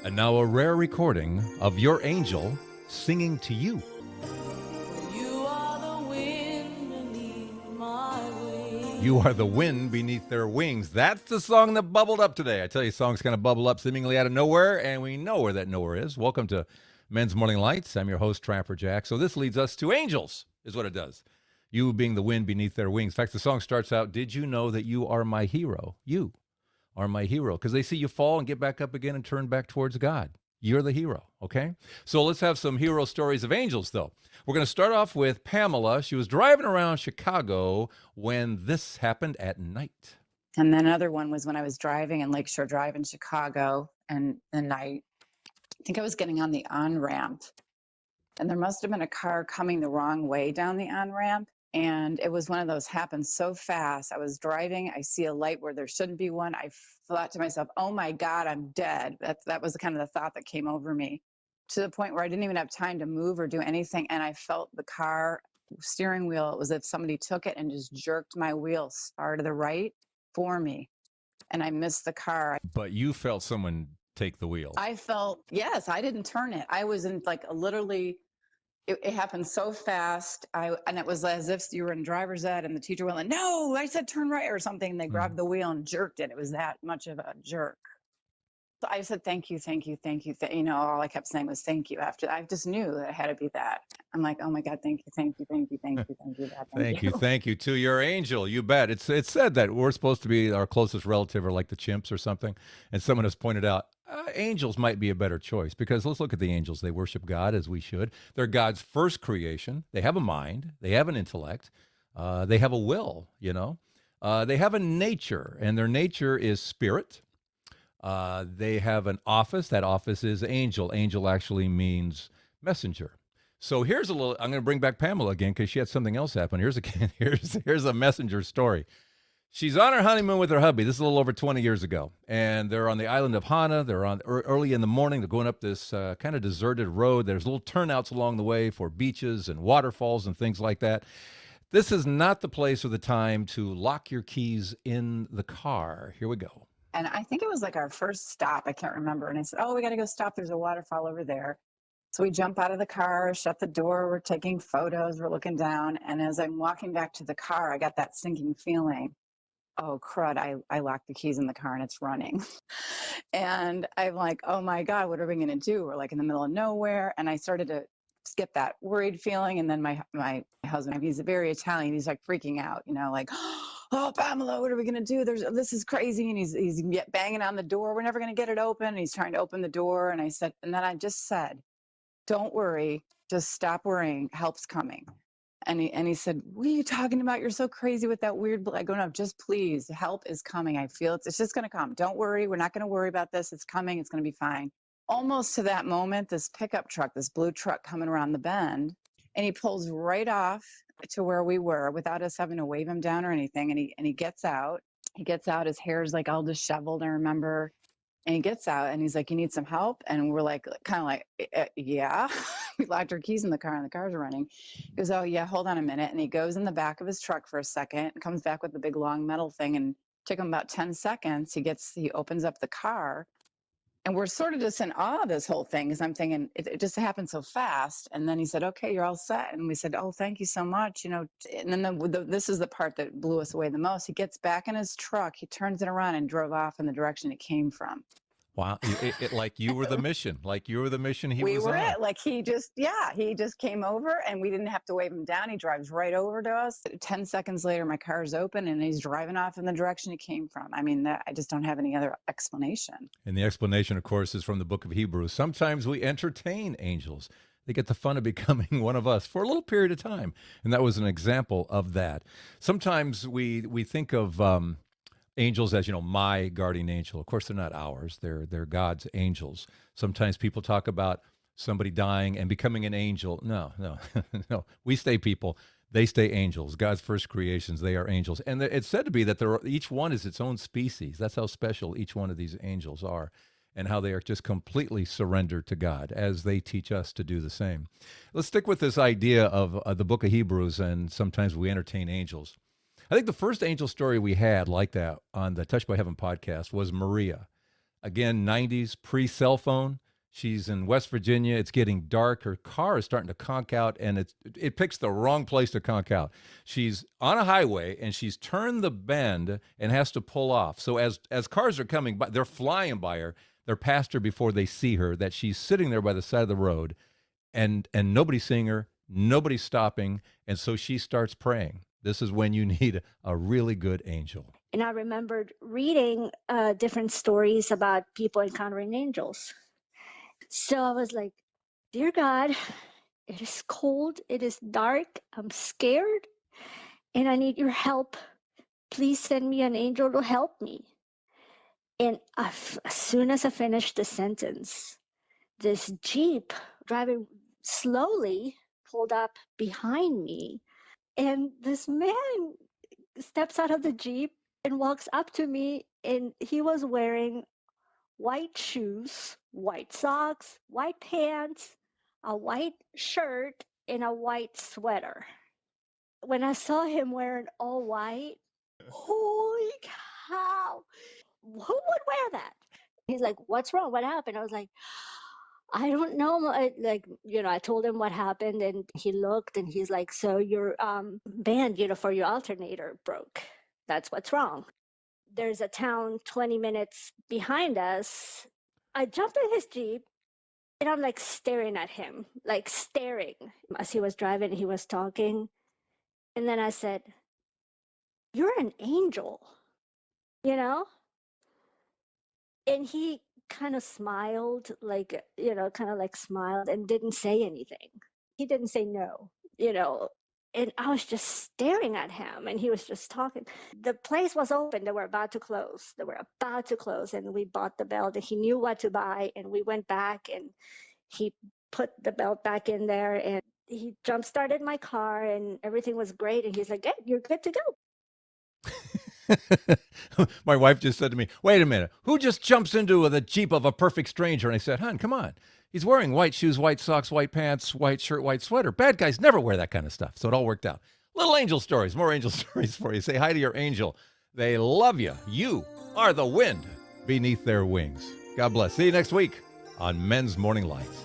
And now a rare recording of your angel singing to you. You are the wind beneath my wings. You are the wind beneath their wings. That's the song that bubbled up today. I tell you, songs kind of bubble up seemingly out of nowhere, and we know where that nowhere is. Welcome to Men's Morning Lights. I'm your host, Trapper Jack. So this leads us to angels, is what it does. You being the wind beneath their wings. In fact, the song starts out, did you know that you are my hero? You are my hero. Because they see you fall and get back up again and turn back towards God. You're the hero, okay? So let's have some hero stories of angels, though. We're going to start off with Pamela. She was driving around Chicago when this happened at night. And then another one was when I was driving in Lakeshore Drive in Chicago, and I think I was getting on the on-ramp, and there must have been a car coming the wrong way down the on-ramp, and it was one of those happened so fast. I was driving, I see a light where there shouldn't be one. I thought to myself, oh my God, I'm dead. That was kind of the thought that came over me, to the point where I didn't even have time to move or do anything, and I felt the car steering wheel. It was as if somebody took it and just jerked my wheel far to the right for me, and I missed the car. But you felt someone take the wheel. I felt, yes, I didn't turn it. I was in like literally, it happened so fast. And it was as if you were in driver's ed and the teacher went, no, I said turn right or something. And they grabbed the wheel and jerked it. It was that much of a jerk. So I said, thank you, thank you, thank you. You know, all I kept saying was thank you. After I just knew that it had to be that. I'm like, oh my God, thank you, thank you, thank you, thank you, thank you, God, Thank you to your angel. You bet. It's said that we're supposed to be our closest relative, or like the chimps or something. And someone has pointed out angels might be a better choice, because let's look at the angels. They worship God as we should. They're God's first creation. They have a mind. They have an intellect. They have a will. You know, they have a nature, and their nature is spirit. They have an office. That office is angel. Angel actually means messenger. So here's a little. I'm going to bring back Pamela again because she had something else happen. Here's a messenger story. She's on her honeymoon with her hubby. This is a little over 20 years ago, and they're on the island of Hana. They're on early in the morning. They're going up this kind of deserted road. There's little turnouts along the way for beaches and waterfalls and things like that. This is not the place or the time to lock your keys in the car. Here we go. And I think it was like our first stop. I can't remember. And I said, oh, we got to go stop. There's a waterfall over there. So we jump out of the car, shut the door. We're taking photos. We're looking down. And as I'm walking back to the car, I got that sinking feeling. Oh, crud. I locked the keys in the car and it's running. And I'm like, oh my God, what are we going to do? We're like in the middle of nowhere. And I started to get that worried feeling. And then my husband, he's very Italian. He's like freaking out, you know, like, oh, Pamela, what are we going to do? This is crazy. And he's banging on the door. We're never going to get it open. And he's trying to open the door. And then I just said, don't worry, just stop worrying. Help's coming. And he said, what are you talking about? You're so crazy with that weird blood. I go, no, just please, help is coming. I feel it's just going to come. Don't worry. We're not going to worry about this. It's coming. It's going to be fine. Almost to that moment, this pickup truck, this blue truck coming around the bend, and he pulls right off to where we were without us having to wave him down or anything. And he gets out. He gets out. His hair's like all disheveled, I remember. And he gets out and he's like, you need some help? And we're like, kind of like, yeah. We locked our keys in the car and the car's running. He goes, oh, yeah, hold on a minute. And he goes in the back of his truck for a second, comes back with the big long metal thing, and took him about 10 seconds. He opens up the car. And we're sort of just in awe of this whole thing, because I'm thinking it just happened so fast. And then he said, okay, you're all set. And we said, oh, thank you so much. You know, and then this is the part that blew us away the most. He gets back in his truck, he turns it around and drove off in the direction it came from. Wow. Like you were the mission. Like you were the mission he was on. We were it. Like he just came over and we didn't have to wave him down. He drives right over to us. 10 seconds later, my car's open and he's driving off in the direction he came from. I mean, I just don't have any other explanation. And the explanation, of course, is from the book of Hebrews. Sometimes we entertain angels. They get the fun of becoming one of us for a little period of time. And that was an example of that. Sometimes we think of angels as, you know, my guardian angel. Of course, they're not ours. They're God's angels. Sometimes people talk about somebody dying and becoming an angel. No, no. We stay people. They stay angels. God's first creations. They are angels. And it's said to be that each one is its own species. That's how special each one of these angels are, and how they are just completely surrendered to God as they teach us to do the same. Let's stick with this idea of the book of Hebrews, and sometimes we entertain angels. I think the first angel story we had like that on the Touched by Heaven podcast was Maria. Again, 90s, pre-cell phone. She's in West Virginia. It's getting dark. Her car is starting to conk out, and it picks the wrong place to conk out. She's on a highway, and she's turned the bend and has to pull off. So as cars are coming by, they're flying by her. They're past her before they see her, that she's sitting there by the side of the road, and nobody's seeing her, nobody's stopping, and so she starts praying. This is when you need a really good angel. And I remembered reading different stories about people encountering angels. So I was like, Dear God, it is cold, it is dark, I'm scared, and I need your help. Please send me an angel to help me. And as soon as I finished the sentence, this Jeep driving slowly pulled up behind me. And this man steps out of the Jeep and walks up to me, and he was wearing white shoes, white socks, white pants, a white shirt, and a white sweater. When I saw him wearing all white, holy cow, who would wear that? He's like, what's wrong? What happened? I was like, I don't know. I told him what happened, and he looked, and he's like, so your band, for your alternator broke. That's what's wrong. There's a town 20 minutes behind us. I jumped in his Jeep, and I'm like staring at him, like staring. As he was driving, he was talking. And then I said, you're an angel, And he kind of smiled, smiled and didn't say anything. He didn't say no, and I was just staring at him, and he was just talking. The place was open. They were about to close. And we bought the belt, and he knew what to buy. And we went back, and he put the belt back in there, and he jump started my car, and everything was great. And he's like, hey, you're good to go. My wife just said to me, wait a minute, who just jumps into the Jeep of a perfect stranger? And I said, hon, come on. He's wearing white shoes, white socks, white pants, white shirt, white sweater. Bad guys never wear that kind of stuff. So it all worked out. Little angel stories, more angel stories for you. Say hi to your angel. They love you. You are the wind beneath their wings. God bless. See you next week on Men's Morning Lights.